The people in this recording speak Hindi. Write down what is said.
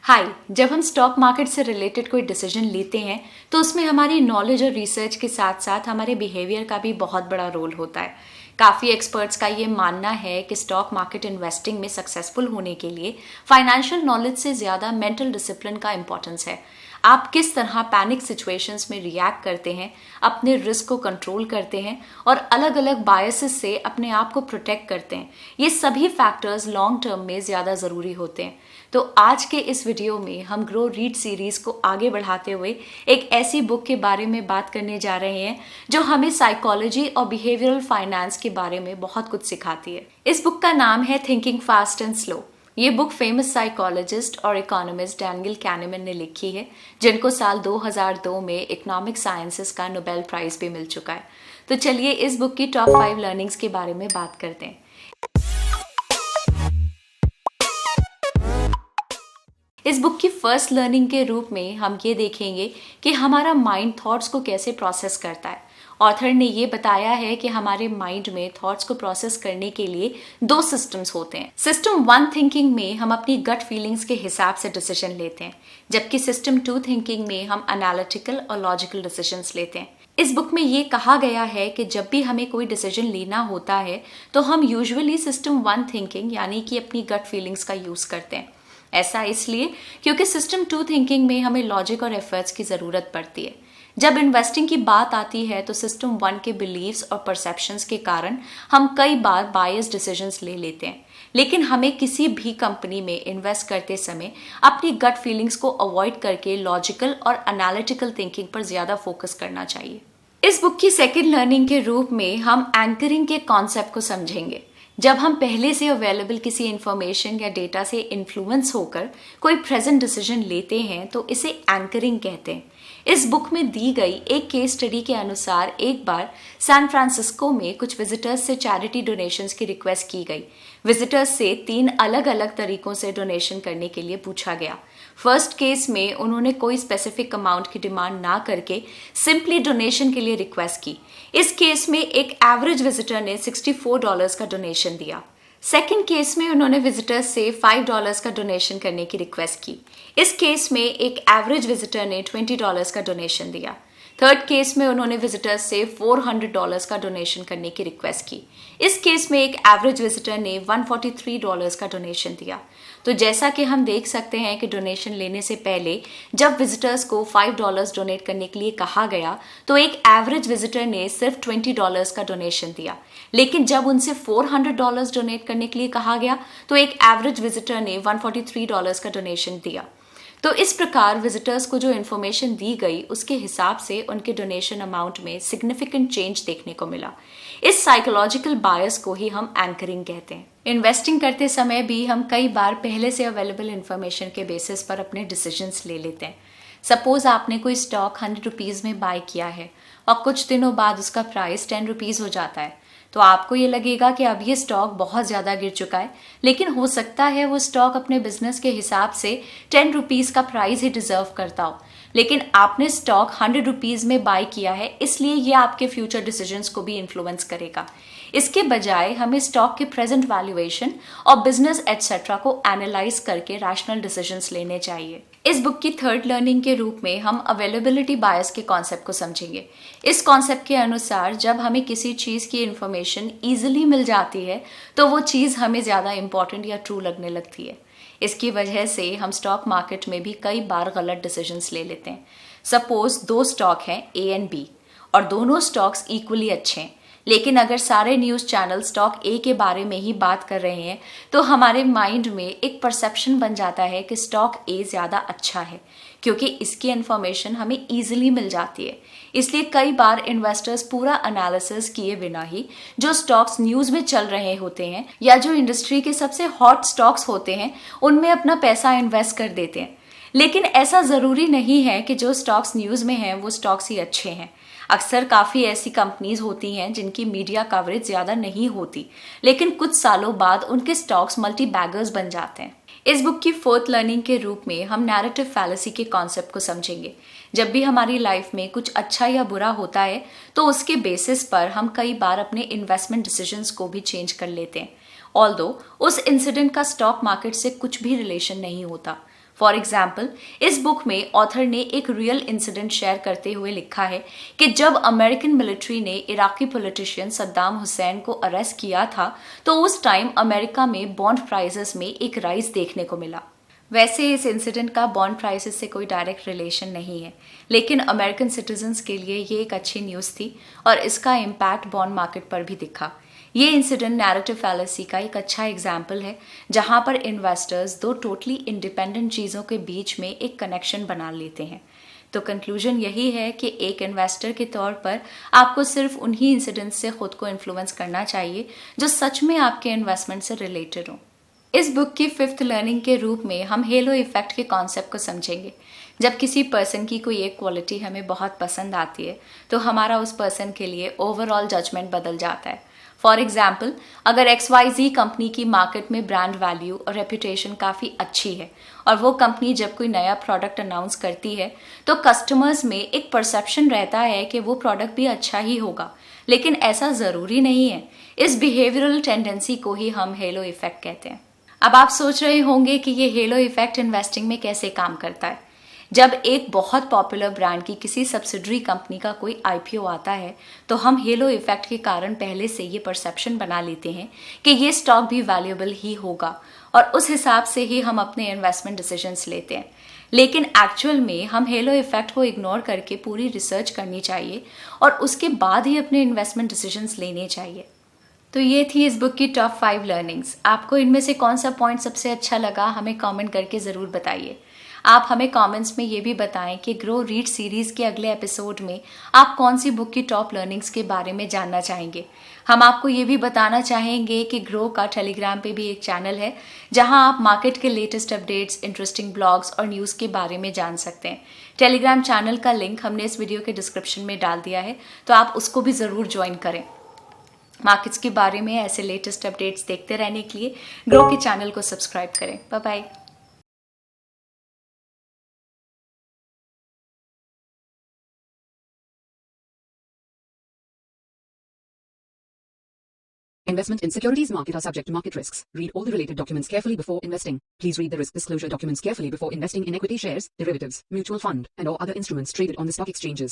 हाय, जब हम स्टॉक मार्केट से रिलेटेड कोई डिसीजन लेते हैं तो उसमें हमारी नॉलेज और रिसर्च के साथ साथ हमारे बिहेवियर का भी बहुत बड़ा रोल होता है। काफ़ी एक्सपर्ट्स का ये मानना है कि स्टॉक मार्केट इन्वेस्टिंग में सक्सेसफुल होने के लिए फाइनेंशियल नॉलेज से ज़्यादा मेंटल डिसिप्लिन का इंपॉर्टेंस है। आप किस तरह पैनिक सिचुएशंस में रिएक्ट करते हैं, अपने रिस्क को कंट्रोल करते हैं और अलग अलग बायसेस से अपने आप को प्रोटेक्ट करते हैं, ये सभी फैक्टर्स लॉन्ग टर्म में ज़्यादा ज़रूरी होते हैं। तो आज के इस वीडियो में हम ग्रो रीड सीरीज को आगे बढ़ाते हुए एक ऐसी बुक के बारे में बात करने जा रहे हैं जो हमें साइकोलॉजी और बिहेवियरल फाइनेंस के बारे में बहुत कुछ सिखाती है। इस बुक का नाम है थिंकिंग फास्ट एंड स्लो। ये बुक फेमस साइकोलॉजिस्ट और इकोनॉमिस्ट डैनियल कैनेमन ने लिखी है, जिनको साल 2002 में इकोनॉमिक साइंसेस का नोबेल प्राइज भी मिल चुका है। तो चलिए इस बुक की टॉप 5 लर्निंग्स के बारे में बात करते हैं। इस बुक की फर्स्ट लर्निंग के रूप में हम ये देखेंगे कि हमारा माइंड थॉट्स को कैसे प्रोसेस करता है। ऑथर ने ये बताया है कि हमारे माइंड में थॉट्स को प्रोसेस करने के लिए 2 सिस्टम्स होते हैं। सिस्टम 1 थिंकिंग में हम अपनी गट फीलिंग्स के हिसाब से डिसीजन लेते हैं, जबकि सिस्टम 2 थिंकिंग में हम एनालिटिकल और लॉजिकल डिसीजंस लेते हैं। इस बुक में ये कहा गया है कि जब भी हमें कोई डिसीजन लेना होता है तो हम यूजुअली सिस्टम 1 थिंकिंग यानी कि अपनी गट फीलिंग्स का यूज करते हैं। ऐसा इसलिए क्योंकि सिस्टम 2 थिंकिंग में हमें लॉजिक और एफर्ट्स की ज़रूरत पड़ती है। जब इन्वेस्टिंग की बात आती है तो सिस्टम 1 के बिलीव्स और परसेप्शंस के कारण हम कई बार बायस डिसीजंस ले लेते हैं, लेकिन हमें किसी भी कंपनी में इन्वेस्ट करते समय अपनी गट फीलिंग्स को अवॉइड करके लॉजिकल और एनालिटिकल थिंकिंग पर ज़्यादा फोकस करना चाहिए। इस बुक की सेकेंड लर्निंग के रूप में हम एंकरिंग के कॉन्सेप्ट को समझेंगे। जब हम पहले से अवेलेबल किसी इंफॉर्मेशन या डेटा से इन्फ्लुएंस होकर कोई प्रेजेंट डिसीजन लेते हैं तो इसे एंकरिंग कहते हैं। इस बुक में दी गई एक केस स्टडी के अनुसार एक बार सैन फ्रांसिस्को में कुछ विजिटर्स से चैरिटी डोनेशंस की रिक्वेस्ट की गई। विजिटर्स से 3 अलग अलग तरीकों से डोनेशन करने के लिए पूछा गया। फर्स्ट केस में उन्होंने कोई स्पेसिफिक अमाउंट की डिमांड ना करके सिंपली डोनेशन के लिए रिक्वेस्ट की। इस केस में एक एवरेज विजिटर ने $64 का डोनेशन दिया। सेकेंड केस में उन्होंने विजिटर्स से $5 का डोनेशन करने की रिक्वेस्ट की। इस केस में एक एवरेज विजिटर ने $20 का डोनेशन दिया। थर्ड केस में उन्होंने विजिटर्स से $400 का डोनेशन करने की रिक्वेस्ट की। इस केस में एक एवरेज विजिटर ने $143 का डोनेशन दिया। तो जैसा कि हम देख सकते हैं कि डोनेशन लेने से पहले जब विजिटर्स को $5 डोनेट करने के लिए कहा गया तो एक एवरेज विजिटर ने सिर्फ $20 का डोनेशन दिया, लेकिन जब उनसे $400 डोनेट करने के लिए कहा गया तो एक एवरेज विजिटर ने $143 का डोनेशन दिया। तो इस प्रकार विजिटर्स को जो इन्फॉर्मेशन दी गई उसके हिसाब से उनके डोनेशन अमाउंट में सिग्निफिकेंट चेंज देखने को मिला। इस साइकोलॉजिकल बायस को ही हम एंकरिंग कहते हैं। इन्वेस्टिंग करते समय भी हम कई बार पहले से अवेलेबल इन्फॉर्मेशन के बेसिस पर अपने डिसीजंस ले लेते हैं। सपोज आपने कोई स्टॉक ₹100 में बाय किया है और कुछ दिनों बाद उसका प्राइस ₹10 हो जाता है, तो आपको ये लगेगा कि अब ये स्टॉक बहुत ज़्यादा गिर चुका है, लेकिन हो सकता है वो स्टॉक अपने बिजनेस के हिसाब से ₹10 का प्राइस ही डिजर्व करता हो, लेकिन आपने स्टॉक ₹100 में बाय किया है, इसलिए ये आपके फ्यूचर डिसीजंस को भी इन्फ्लुएंस करेगा। इसके बजाय हमें स्टॉक के प्रेजेंट वैल्यूएशन और बिजनेस एटसेट्रा को एनालाइज करके रैशनल डिसीजंस लेने चाहिए। इस बुक की थर्ड लर्निंग के रूप में हम अवेलेबिलिटी बायस के कॉन्सेप्ट को समझेंगे। इस कॉन्सेप्ट के अनुसार जब हमें किसी चीज़ की इन्फॉर्मेशन ईजिली मिल जाती है तो वो चीज़ हमें ज़्यादा इंपॉर्टेंट या ट्रू लगने लगती है। इसकी वजह से हम स्टॉक मार्केट में भी कई बार गलत डिसीजंस ले लेते हैं। सपोज 2 स्टॉक हैं A एंड B और दोनों स्टॉक्स इक्वली अच्छे हैं, लेकिन अगर सारे न्यूज़ चैनल स्टॉक A के बारे में ही बात कर रहे हैं तो हमारे माइंड में एक परसेप्शन बन जाता है कि स्टॉक A ज़्यादा अच्छा है, क्योंकि इसकी इन्फॉर्मेशन हमें ईजिली मिल जाती है। इसलिए कई बार इन्वेस्टर्स पूरा एनालिसिस किए बिना ही जो स्टॉक्स न्यूज़ में चल रहे होते हैं या जो इंडस्ट्री के सबसे हॉट स्टॉक्स होते हैं उनमें अपना पैसा इन्वेस्ट कर देते हैं। लेकिन ऐसा ज़रूरी नहीं है कि जो स्टॉक्स न्यूज़ में हैं वो स्टॉक्स ही अच्छे हैं। अक्सर काफ़ी ऐसी कंपनीज होती हैं जिनकी मीडिया कवरेज ज़्यादा नहीं होती, लेकिन कुछ सालों बाद उनके स्टॉक्स मल्टी बैगर्स बन जाते हैं। इस बुक की फोर्थ लर्निंग के रूप में हम नैरेटिव फैलेसी के कॉन्सेप्ट को समझेंगे। जब भी हमारी लाइफ में कुछ अच्छा या बुरा होता है तो उसके बेसिस पर हम कई बार अपने इन्वेस्टमेंट डिसीजंस को भी चेंज कर लेते हैं, ऑल्दो उस इंसिडेंट का स्टॉक मार्केट से कुछ भी रिलेशन नहीं होता। फॉर एग्जाम्पल, इस बुक में ऑथर ने एक रियल इंसिडेंट शेयर करते हुए लिखा है कि जब अमेरिकन मिलिट्री ने इराकी पॉलिटिशियन सद्दाम हुसैन को अरेस्ट किया था तो उस टाइम अमेरिका में बॉन्ड प्राइसेस में एक राइज देखने को मिला। वैसे इस इंसिडेंट का बॉन्ड प्राइसेस से कोई डायरेक्ट रिलेशन नहीं है, लेकिन अमेरिकन सिटीजन्स के लिए ये एक अच्छी न्यूज़ थी और इसका इम्पैक्ट बॉन्ड मार्केट पर भी दिखा। ये इंसिडेंट नैरेटिव फैलेसी का एक अच्छा एग्जाम्पल है, जहां पर इन्वेस्टर्स दो टोटली इंडिपेंडेंट चीज़ों के बीच में एक कनेक्शन बना लेते हैं। तो कंक्लूजन यही है कि एक इन्वेस्टर के तौर पर आपको सिर्फ उन्हीं इंसिडेंट्स से खुद को इन्फ्लुएंस करना चाहिए जो सच में आपके इन्वेस्टमेंट से रिलेटेड हो। इस बुक की 5th लर्निंग के रूप में हम हेलो इफेक्ट के कॉन्सेप्ट को समझेंगे। जब किसी पर्सन की कोई एक क्वालिटी हमें बहुत पसंद आती है तो हमारा उस पर्सन के लिए ओवरऑल जजमेंट बदल जाता है। फॉर एग्जाम्पल, अगर XYZ कंपनी की मार्केट में ब्रांड वैल्यू और रेपुटेशन काफ़ी अच्छी है और वो कंपनी जब कोई नया प्रोडक्ट अनाउंस करती है तो कस्टमर्स में एक परसेप्शन रहता है कि वो प्रोडक्ट भी अच्छा ही होगा, लेकिन ऐसा ज़रूरी नहीं है। इस बिहेवियरल टेंडेंसी को ही हम हेलो इफेक्ट कहते हैं। अब आप सोच रहे होंगे कि ये हेलो इफेक्ट इन्वेस्टिंग में कैसे काम करता है। जब एक बहुत पॉपुलर ब्रांड की किसी सब्सिडरी कंपनी का कोई IPO आता है तो हम हेलो इफेक्ट के कारण पहले से ये परसेप्शन बना लेते हैं कि ये स्टॉक भी वैल्यूएबल ही होगा और उस हिसाब से ही हम अपने इन्वेस्टमेंट डिसीजंस लेते हैं। लेकिन एक्चुअल में हम हेलो इफेक्ट को इग्नोर करके पूरी रिसर्च करनी चाहिए और उसके बाद ही अपने इन्वेस्टमेंट डिसीजंस लेने चाहिए। तो ये थी इस बुक की टॉप 5 लर्निंग्स। आपको इनमें से कौन सा पॉइंट सबसे अच्छा लगा हमें कमेंट करके ज़रूर बताइए। आप हमें कमेंट्स में ये भी बताएं कि ग्रो रीड सीरीज़ के अगले एपिसोड में आप कौन सी बुक की टॉप लर्निंग्स के बारे में जानना चाहेंगे। हम आपको ये भी बताना चाहेंगे कि ग्रो का टेलीग्राम पे भी एक चैनल है जहां आप मार्केट के लेटेस्ट अपडेट्स, इंटरेस्टिंग ब्लॉग्स और न्यूज़ के बारे में जान सकते हैं। टेलीग्राम चैनल का लिंक हमने इस वीडियो के डिस्क्रिप्शन में डाल दिया है, तो आप उसको भी ज़रूर ज्वाइन करें। मार्केट्स के बारे में ऐसे लेटेस्ट अपडेट्स देखते रहने के लिए ग्रो के चैनल को सब्सक्राइब करें। Bye bye. Investment in securities market are subject to market risks. Read all the related documents carefully before investing. Please read the risk disclosure documents carefully before investing in equity shares, derivatives, mutual fund, and or other instruments traded on the stock exchanges.